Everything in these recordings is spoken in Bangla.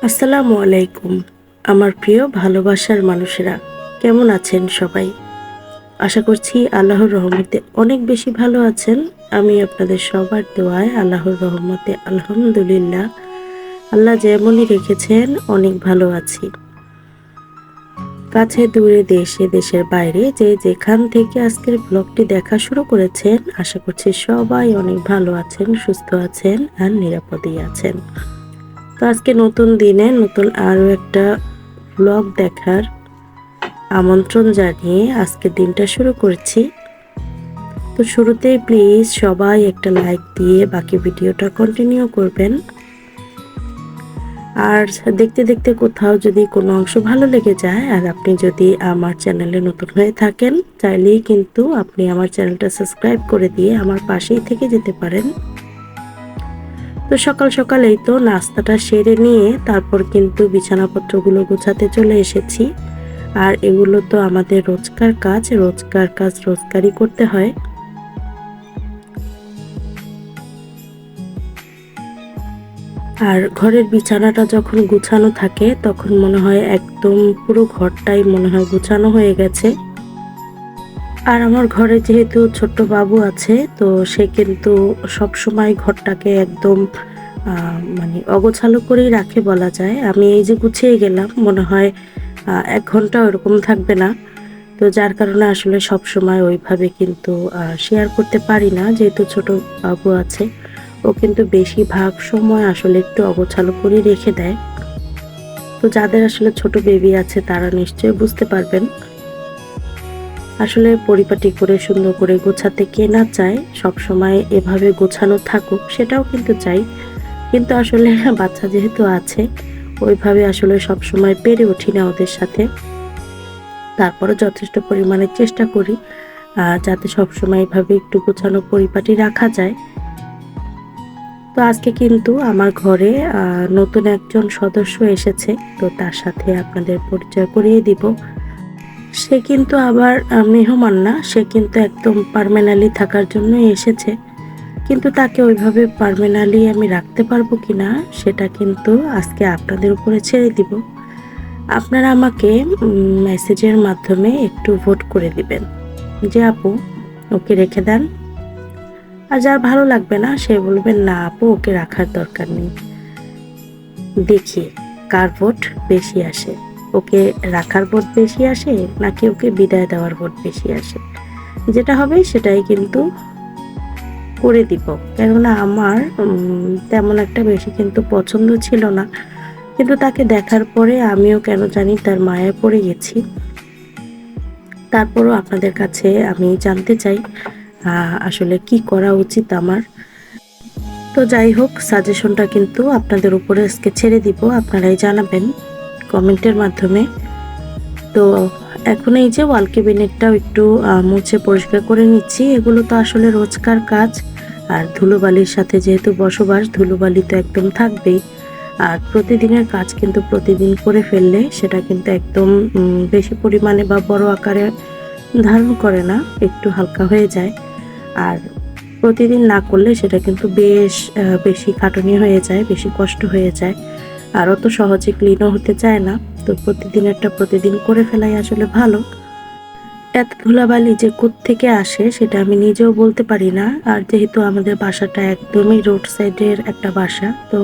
আসসালামু আলাইকুম। আমার প্রিয় ভালোবাসার মানুষেরা, কেমন আছেন সবাই? আশা করছি আল্লাহর রহমতে অনেক বেশি ভালো আছেন। আমি আপনাদের সবার দোয়ায় আল্লাহর রহমতে আলহামদুলিল্লাহ, আল্লাহ যেমনই রেখেছেন অনেক ভালো আছি। কাছে দূরে দেশে দেশের বাইরে যে যেখান থেকে আজকের ব্লগটি দেখা শুরু করেছেন, আশা করছি সবাই অনেক ভালো আছেন, সুস্থ আছেন আর নিরাপদেই আছেন। তো আজকে নতুন দিনে নতুন আরও একটা ব্লগ দেখার আমন্ত্রণ জানিয়ে আজকের দিনটা শুরু করছি। তো শুরুতেই প্লিজ সবাই একটা লাইক দিয়ে বাকি ভিডিওটা কন্টিনিউ করবেন। আর দেখতে দেখতে কোথাও যদি কোনো অংশ ভালো লেগে যায় আর আপনি যদি আমার চ্যানেলে নতুন হয়ে থাকেন, চাইলেই কিন্তু আপনি আমার চ্যানেলটা সাবস্ক্রাইব করে দিয়ে আমার পাশেই থেকে যেতে পারেন। তো সকাল সকাল এই তো নাস্তাটা সেরে নিয়ে তারপর কিন্তু বিছানাপত্রগুলো গোছাতে চলে এসেছি। আর এগুলো তো আমাদের রোজকার কাজ রোজকারই করতে হয়। আর ঘরের বিছানাটা যখন গুছানো থাকে তখন মনে হয় একদম পুরো ঘরটাই মনে হয় গুছানো হয়ে গেছে। আর আমার ঘরে যেহেতু ছোট্ট বাবু আছে, তো সে কিন্তু সবসময় ঘরটাকে একদম মানে অগোছালো করেই রাখে বলা যায়। আমি এই যে গুছিয়ে গেলাম, মনে হয় ১ ঘন্টা ওরকম থাকবে না। তো যার কারণে আসলে সবসময় ওইভাবে কিন্তু শেয়ার করতে পারি না, যেহেতু ছোট বাবু আছে। ও কিন্তু বেশিরভাগ সময় আসলে একটু অগোছালো করে রেখে দেয়। তো যাদের আসলে ছোট বেবি আছে তারা নিশ্চয়ই বুঝতে পারবেন। আসলে পরিপাটি করে সুন্দর করে গোছাতে কে না চায়, সবসময় এভাবে গোছানো থাকুক সেটাও কিন্তু চাই। কিন্তু আসলে বাচ্চা যেহেতু আছে, ওইভাবে আসলে সবসময় পেরে উঠি না ওদের সাথে। তারপরও যথেষ্ট পরিমাণে চেষ্টা করি যাতে সবসময় এভাবে একটু গোছানো পরিপাটি রাখা যায়। তো আজকে কিন্তু আমার ঘরে নতুন একজন সদস্য এসেছে, তো তার সাথে আপনাদের পরিচয় করিয়ে দিব। সে কিন্তু আবার মেহমান না, সে কিন্তু একদম পার্মানেন্টলি থাকার জন্যই এসেছে। কিন্তু তাকে ওইভাবে পার্মানেন্টলি আমি রাখতে পারবো কিনা সেটা কিন্তু আজকে আপনাদের উপরে ছেড়ে দিব। আপনারা আমাকে মেসেজের মাধ্যমে একটু ভোট করে দিবেন যে আপু ওকে রেখে দেন। আর যার ভালো লাগবে না সে বলবেন না আপু ওকে রাখার দরকার নেই। দেখি কার ভোট বেশি আসে, ওকে রাখার ভোট বেশি আসে নাকি ওকে বিদায় দেওয়ার ভোট বেশি আসে। যেটা হবে সেটাই কিন্তু করে দিব। কেননা আমার তেমন একটা বেশি কিন্তু পছন্দ ছিল না, কিন্তু তাকে দেখার পরে আমিও কেন জানি তার মায়ায় পড়ে গেছি। তারপরও আপনাদের কাছে আমি জানতে চাই আসলে কি করা উচিত আমার। তো যাই হোক, সাজেশনটা কিন্তু আপনাদের উপরে আজকে ছেড়ে দিব, আপনারাই জানাবেন কমেন্টের মাধ্যমে। তো এখন এই যে ওয়াল ক্যাবিনেটটাও একটু মুছে পরিষ্কার করে নিচ্ছি। এগুলো তো আসলে রোজকার কাজ। আর ধুলোবালির সাথে যেহেতু বসবাস, ধুলোবালি তো একদম থাকবেই। আর প্রতিদিনের কাজ কিন্তু প্রতিদিন করে ফেললে সেটা কিন্তু একদম বেশি পরিমাণে বা বড় আকারে ধারণ করে না, একটু হালকা হয়ে যায়। আর প্রতিদিন না করলে সেটা কিন্তু বেশ বেশি খাটুনি হয়ে যায়, বেশি কষ্ট হয়ে যায়। আর অত সহজে ক্লিনও হতে চায় না। তো প্রতিদিনেরটা প্রতিদিন করে ফেলাই আসলে ভালো। এত ধুলাবালি যে কোত্থেকে আসে সেটা আমি নিজেও বলতে পারি না। আর যেহেতু আমাদের বাসাটা একদমই রোড সাইডের একটা বাসা, তো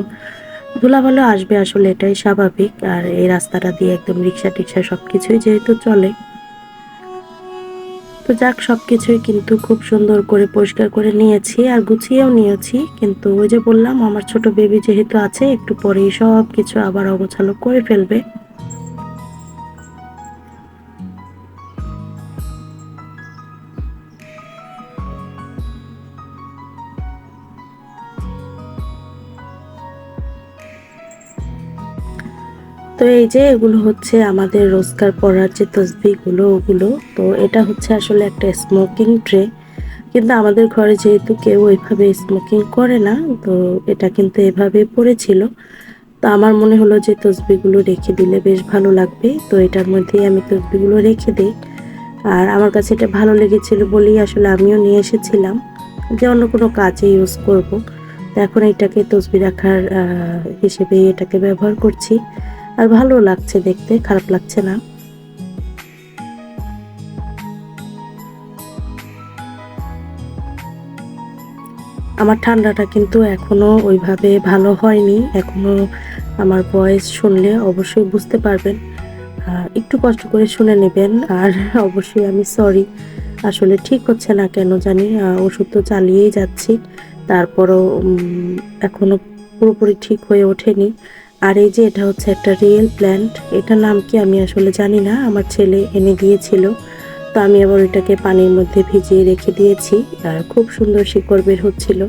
ধুলাবালি আসবে আসলে, এটাই স্বাভাবিক। আর এই রাস্তাটা দিয়ে একদম রিক্সা-টিক্সা সবকিছুই যেহেতু চলে। তো যাক, সবকিছুই কিন্তু খুব সুন্দর করে পরিষ্কার করে নিয়েছি আর গুছিয়েও নিয়েছি। কিন্তু ওই যে বললাম, আমার ছোট বেবি যেহেতু আছে, একটু পরেই সবকিছু আবার অগোছালো করে ফেলবে। তো এই যে এগুলো হচ্ছে আমাদের রোজকার পড়ার যে তসবিহগুলো ওগুলো। তো এটা হচ্ছে আসলে একটা স্মোকিং ট্রে। কিন্তু আমাদের ঘরে যেহেতু কেউ ওইভাবে স্মোকিং করে না, তো এটা কিন্তু এভাবে পড়েছিল। তো আমার মনে হলো যে তসবিহগুলো রেখে দিলে বেশ ভালো লাগবে। তো এটার মধ্যেই আমি তসবিহগুলো রেখে দেই। আর আমার কাছে এটা ভালো লেগেছিল বলেই আসলে আমিও নিয়ে এসেছিলাম যে অন্য কোনো কাজে ইউজ করব। তো এখন এটাকে তসবি রাখার হিসেবে এটাকে ব্যবহার করছি। আর ভালো লাগছে দেখতে, খারাপ লাগছে না। আমার ঠান্ডাটা কিন্তু এখনো ওইভাবে ভালো হয়নি। এখনো আমার ভয়েস শুনলে অবশ্যই বুঝতে পারবেন। একটু কষ্ট করে শুনে নেবেন। আর অবশ্যই আমি সরি। আসলে ঠিক হচ্ছে না কেন জানি। ওষুধ তো চালিয়েই যাচ্ছি। তারপরও এখনো পুরোপুরি ঠিক হয়ে ওঠেনি। আর এই যে এটা হচ্ছে একটা রিয়েল প্ল্যান্ট। এটার নাম কি আমি আসলে জানি না। আমার ছেলে এনে দিয়েছিল। তো আমি আবার ওইটাকে পানির মধ্যে ভিজিয়ে রেখে দিয়েছি। আর খুব সুন্দর শিকড় বের হচ্ছিল।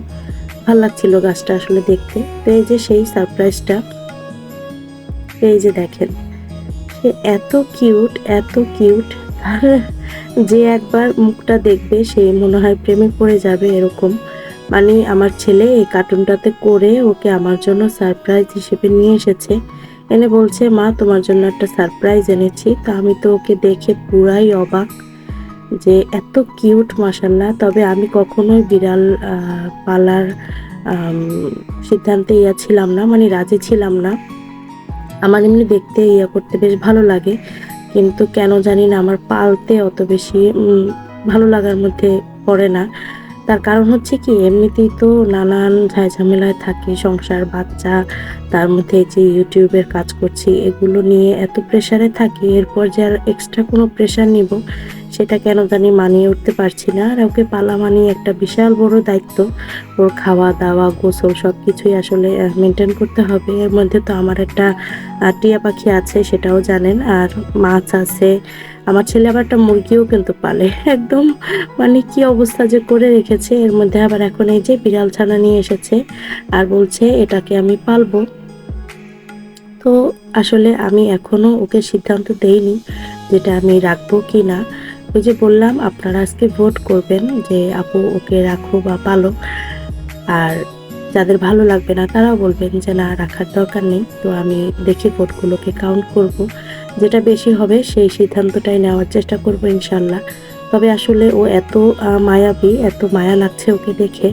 ভাল লাগছিল গাছটা আসলে দেখতে। তো এই যে সেই সারপ্রাইজটা। এই যে দেখেন। সে এত কিউট, এত কিউট। আর যে একবার মুখটা দেখবে সে মনে হয় প্রেমে পড়ে যাবে এরকম। মানে আমার ছেলে এই কার্টুনটাতে করে ওকে আমার জন্য সারপ্রাইজ হিসেবে নিয়ে এসেছে। এনে বলছে, মা তোমার জন্য একটা সারপ্রাইজ এনেছি। তো আমি তো ওকে দেখে পুরাই অবাক যে এত কিউট মাশাআল্লাহ। তবে আমি কখনোই বিড়াল পালার সিদ্ধান্তে ছিলাম না, মানে রাজি ছিলাম না। আমার এমনি দেখতে করতে বেশ ভালো লাগে, কিন্তু কেন জানি না আমার পালতে অত বেশি ভালো লাগার মধ্যে পড়ে না। তার কারণ হচ্ছে কি, এমনিতেই তো নানান ঝামেলায় থাকি, সংসার, বাচ্চা, তার মধ্যে যে ইউটিউবের কাজ করছি এগুলো নিয়ে এত প্রেশারে থাকি। এরপর যে আর এক্সট্রা কোনো প্রেশার নিব সেটা কেন জানি মানিয়ে উঠতে পারছি না। আর ওকে পালা মানি একটা বিশাল বড় দায়িত্ব। ওর খাওয়া দাওয়া, গোসল সব কিছুই আসলে মেনটেন করতে হবে। এর মধ্যে তো আমার একটা টিয়া পাখি আছে, সেটাও জানেন। আর মাছ আছে। আমার ছেলে আবার একটা মুরগিও কিন্তু পালে। একদম মানে কি অবস্থা যে করে রেখেছে। এর মধ্যে আবার এখন এই যে বিড়াল ছানা নিয়ে এসেছে আর বলছে এটাকে আমি পালবো। তো আসলে আমি এখনো ওকে সিদ্ধান্ত দেইনি যেটা আমি রাখবো কি না। ওই যে বললাম, আপনারা আজকে ভোট করবেন যে আপু ওকে রাখো বা পালো। আর যাদের ভালো লাগবে না তারাও বলবেন যে না, রাখার দরকার নেই। তো আমি দেখি ভোটগুলোকে কাউন্ট করব, যেটা বেশি হবে সেই সিদ্ধান্তটাই নেওয়ার চেষ্টা করব ইনশাল্লাহ। তবে আসলে ও এত মায়াবী, এত মায়া লাগছে ওকে দেখে।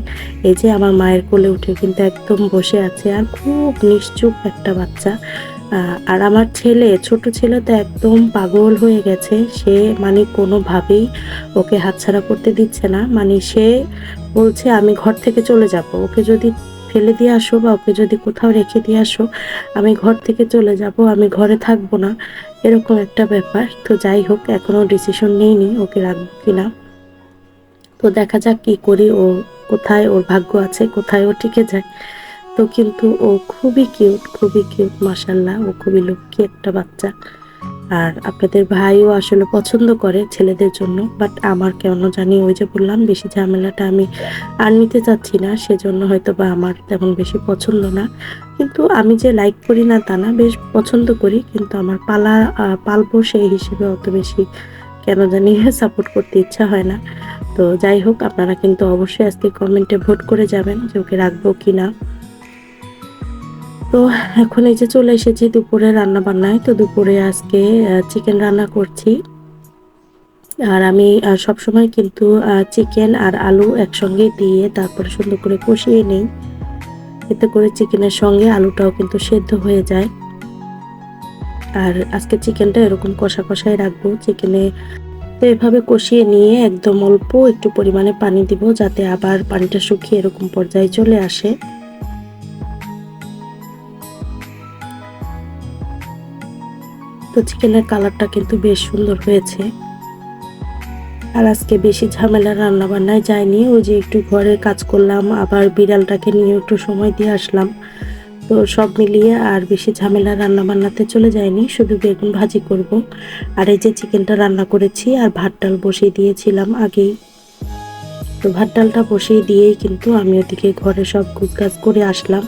এই যে আমার মায়ের কোলে উঠে কিন্তু একদম বসে আছে, আর খুব নিশ্চুপ একটা বাচ্চা। আর আমার ছেলে, ছোট ছেলে তো একদম পাগল হয়ে গেছে। সে মানে কোনোভাবেই ওকে হাতছাড়া করতে দিচ্ছে না। মানে সে বলছে আমি ঘর থেকে চলে যাব, ওকে যদি ফেলে দিয়ে আসো বা ওকে যদি কোথাও রেখে দিয়ে আসো, আমি ঘর থেকে চলে যাব, আমি ঘরে থাকবো না, এরকম একটা ব্যাপার। তো যাই হোক, এখনো ডিসিশন নেইনি ওকে রাখবো কিনা। তো দেখা যাক কি করি। ও কোথায় ওর ভাগ্য আছে, কোথায় ও টিকে যায়। তো কিন্তু ও খুবই কিউট, খুবই কিউট মাশাআল্লাহ। ও খুবই লক্ষ্মী একটা বাচ্চা। আর আপনাদের ভাইও আসলে পছন্দ করে ছেলেদের জন্য, বাট আমার কেন জানি ওই যে বললাম বেশি ঝামেলাটা আমি আর নিতে চাচ্ছি না, সেজন্য হয়তো বা আমার তেমন বেশি পছন্দ না। কিন্তু আমি যে লাইক করি না তা না, বেশ পছন্দ করি, কিন্তু আমার পালবো সেই হিসেবে অত বেশি কেন জানি সাপোর্ট করতে ইচ্ছা হয় না। তো যাই হোক, আপনারা কিন্তু অবশ্যই আজকে কমেন্টে ভোট করে যাবেন যে ওকে রাখবো কিনা। তো এখন এই যে চলে এসেছি দুপুরে রান্না বান্নায়। তো দুপুরে আজকে চিকেন রান্না করছি। আর আমি সবসময় কিন্তু চিকেন আর আলু একসঙ্গে দিয়ে তারপরে সুন্দর করে কষিয়ে নেই। এতে করে চিকেনের সঙ্গে আলুটাও কিন্তু সেদ্ধ হয়ে যায়। আর আজকে চিকেনটা এরকম কষা কষাই রাখবো। চিকেনে তো এভাবে কষিয়ে নিয়ে একদম অল্প একটু পরিমাণে পানি দিব, যাতে আবার পানিটা শুকিয়ে এরকম পর্যায়ে চলে আসে। তো চিকেনের কালারটা কিন্তু বেশ সুন্দর হয়েছে। আর আজকে বেশি ঝামেলা রান্না বান্নায় যায়নি। ওই যে একটু ঘরের কাজ করলাম, আবার বিড়ালটাকে নিয়ে একটু সময় দিয়ে আসলাম। তো সব মিলিয়ে আর বেশি ঝামেলা রান্না বান্নাতে চলে যায়নি। শুধু বেগুন ভাজি করব। আর এই যে চিকেনটা রান্না করেছি, আর ভাত ডাল বসিয়ে দিয়েছিলাম আগেই। তো ভাত ডালটা বসিয়ে দিয়েই কিন্তু আমি ওদিকে ঘরে সব গোছগাছ করে আসলাম।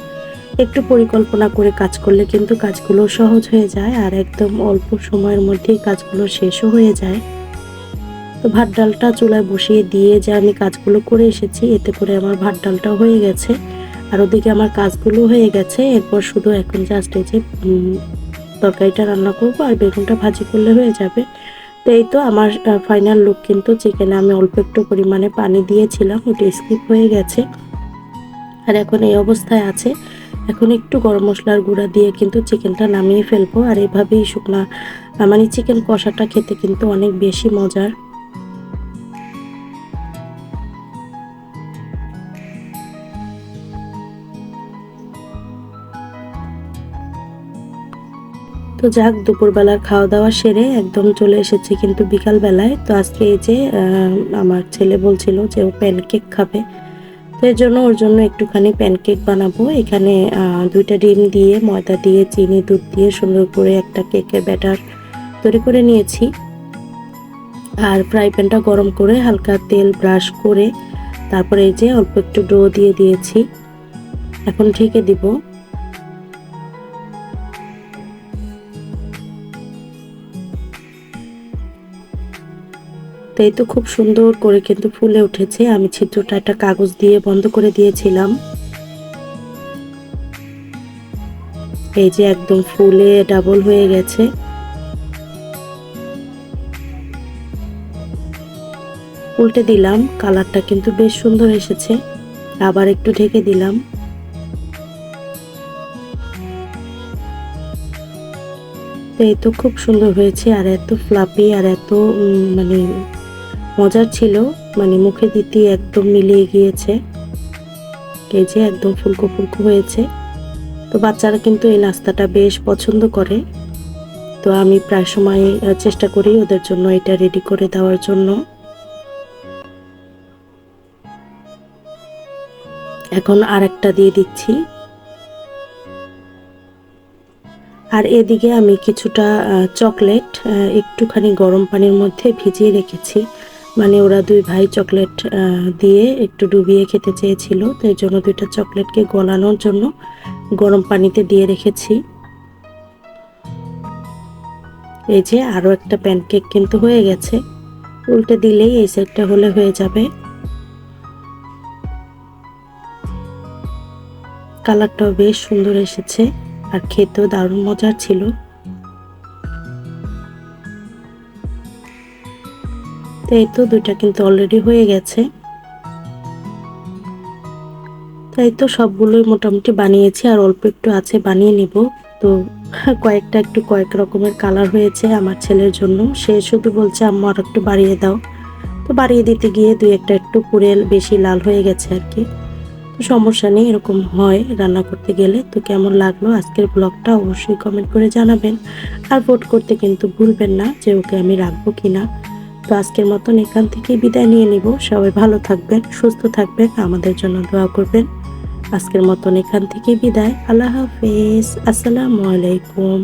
একটু পরিকল্পনা করে কাজ করলে কিন্তু কাজগুলো সহজ হয়ে যায়, আর একদম অল্প সময়ের মধ্যেই কাজগুলো শেষও হয়ে যায়। তো ভাত ডালটা চুলায় বসিয়ে দিয়ে যে আমি কাজগুলো করে এসেছি, এতে করে আমার ভাত ডালটাও হয়ে গেছে। আর ওদিকে আমার কাজগুলো হয়ে গেছে। এরপর শুধু এখন জাস্ট এই যে তরকারিটা রান্না করবো আর বেগুনটা ভাজি করলে হয়ে যাবে। তো এই তো আমার ফাইনাল লুক। কিন্তু চিকেনে আমি অল্প একটু পরিমাণে পানি দিয়েছিলাম, ওটা স্কিপ হয়ে গেছে। আর এখন এই অবস্থায় আছে। এখন একটু গরম মশলার গুঁড়া দিয়ে কিন্তু চিকেনটা নামিয়ে ফেলবো। আর এভাবেই শুকনা মানে চিকেন কষাটা খেতে কিন্তু অনেক বেশি মজার। তো যাক, দুপুরবেলার খাওয়া দাওয়া সেরে একদম চলে এসেছি কিন্তু বিকাল বেলায়। তো আজকে এই যে আমার ছেলে বলছিল যে ও প্যানকেক খাবে, তো এর জন্য ওর জন্য একটুখানি প্যানকেক বানাবো। এখানে 2টা ডিম দিয়ে, ময়দা দিয়ে, চিনি, দুধ দিয়ে সুন্দর করে একটা কেকের ব্যাটার তৈরি করে নিয়েছি। আর ফ্রাই প্যানটা গরম করে হালকা তেল ব্রাশ করে তারপরে এই যে অল্প একটু ডো দিয়ে দিয়েছি। এখন ঢেকে দিব। তো এই তো খুব সুন্দর করে কিন্তু ফুলে উঠেছে। আমি ছিদ্রটা একটা কাগজ দিয়ে বন্ধ করে দিয়েছিলাম। এই যে একদম ফুলে ডাবল হয়ে গেছে। উল্টে দিলাম, কালারটা কিন্তু বেশ সুন্দর এসেছে। আবার একটু ঢেকে দিলাম। তো এই তো খুব সুন্দর হয়েছে, আর এত ফ্লাপি আর এত মানে মজার ছিল, মানে মুখে দিতে একদম মিলিয়ে গিয়েছে। এই যে একদম ফুলকো ফুলকো হয়েছে। তো বাচ্চারা কিন্তু এই নাস্তাটা বেশ পছন্দ করে। তো আমি প্রায় সময় চেষ্টা করি ওদের জন্য এটা রেডি করে দেওয়ার জন্য। এখন আরেকটা দিয়ে দিচ্ছি। আর এদিকে আমি কিছুটা চকলেট একটুখানি গরম পানির মধ্যে ভিজিয়ে রেখেছি। মানে ওরা 2 ভাই চকলেট দিয়ে একটু ডুবিয়ে খেতে চেয়েছিল, তো এর জন্য 2টা চকলেটকে গলানোর জন্য গরম পানিতে দিয়ে রেখেছি। এই যে আরো একটা প্যানকেক কিন্তু হয়ে গেছে। উল্টে দিলেই এই সেটটা হলে হয়ে যাবে। কালারটাও বেশ সুন্দর এসেছে, আর খেতেও দারুণ মজার ছিল। তো এই তো 2টা কিন্তু অলরেডি হয়ে গেছে। তাই তো সবগুলোই মোটামুটি বানিয়েছি, আর অল্প একটু আছে বানিয়ে নিব। তো কয়েকটা একটু কয়েক রকমের কালার হয়েছে আমার ছেলের জন্য। সে শুধু বলছে আম্মু আর একটু বাড়িয়ে দাও। তো বাড়িয়ে দিতে গিয়ে 2-1টা একটু পুড়ে বেশি লাল হয়ে গেছে আর কি। তো সমস্যা নেই, এরকম হয় রান্না করতে গেলে। তো কেমন লাগলো আজকের ব্লগটা অবশ্যই কমেন্ট করে জানাবেন। আর ভোট করতে কিন্তু ভুলবেন না যে ওকে আমি রাখবো কিনা। তো আজকের মতন এখান থেকে বিদায় নিয়ে নিব। সবাই ভালো থাকবেন, সুস্থ থাকবেন, আমাদের জন্য দোয়া করবেন। আজকের মতন এখান থেকে বিদায়। আল্লাহ হাফেজ। আসসালামু আলাইকুম।